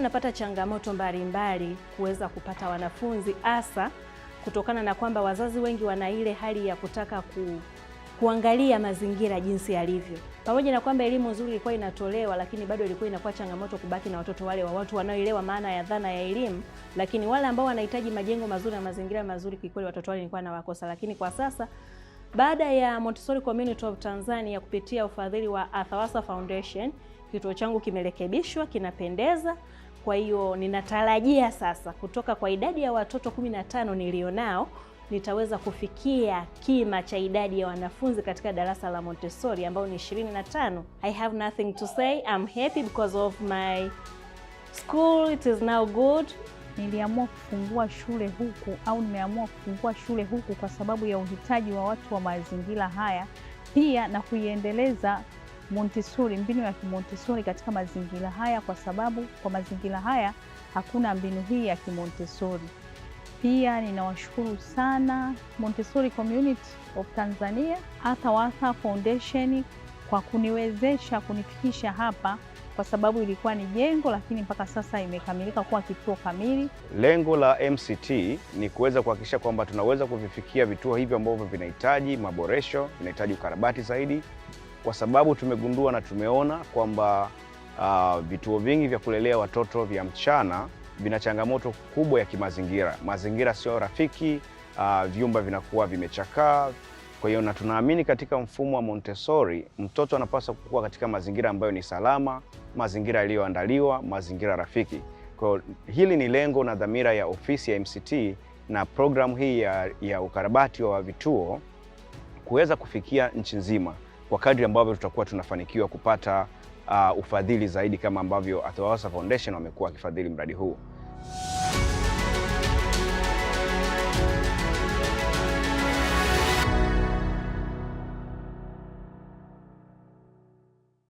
wanapata changamoto mbalimbali kuweza kupata wanafunzi, hasa kutokana na kwamba wazazi wengi wana ile hali ya kutaka kuangalia mazingira jinsi yalivyo. Pamoja na kwamba elimu nzuri ilikuwa inatolewa, lakini bado ilikuwa inakuwa changamoto kubaki na watoto wale wa watu wanaoelewa maana ya dhana ya elimu, lakini wale ambao wanahitaji majengo mazuri na mazingira mazuri, kikweli watoto wale nilikuwa nawakosa. Lakini kwa sasa baada ya Montessori Community of Tanzania kupitia ufadhili wa Athawasa Foundation, kituo changu kimerekebishwa, kinapendeza. Kwa hiyo ninatarajia sasa kutoka kwa idadi ya watoto 15 nilionao nitaweza kufikia kima cha idadi ya wanafunzi katika darasa la Montessori ambao ni 25. I have nothing to say. I'm happy because of my school. It is now good. Niliamua kufungua shule huku au nimeamua kufungua shule huku kwa sababu ya uhitaji wa watu wa mazingira haya, pia na kuiendeleza Montessori, mbinu ya Kimontessori katika mazingira haya, kwa sababu kwa mazingira haya hakuna mbinu hii ya Kimontessori. Pia ninawashukuru sana Montessori Community of Tanzania, Athawasa Foundation kwa kuniwezesha kunifikisha hapa, kwa sababu ilikuwa ni jengo lakini mpaka sasa imekamilika kuwa kituo kamili. Lengo la MCT ni kuweza kuhakikisha kwamba tunaweza kuvifikia vituo hivi ambavyo vinahitaji maboresho, vinahitaji ukarabati zaidi, kwa sababu tumegundua na tumeona kwamba vituo vingi vya kulelea watoto vya mchana vina changamoto kubwa ya kimazingira. Mazingira sio rafiki, vyumba vinakuwa vimechakaa. Kwa hiyo na tunaamini katika mfumo wa Montessori, mtoto anapaswa kukua katika mazingira ambayo ni salama, mazingira yaliyoandaliwa, mazingira rafiki. Kwa hiyo hili ni lengo na dhamira ya ofisi ya MCT na programu hii ya ukarabati wa vituo kuweza kufikia nchi nzima kwa kadri ambavyo tutakuwa tunafanikiwa kupata ufadhili zaidi kama ambavyo Athawasa Foundation wamekuwa wakifadhili mradi huu.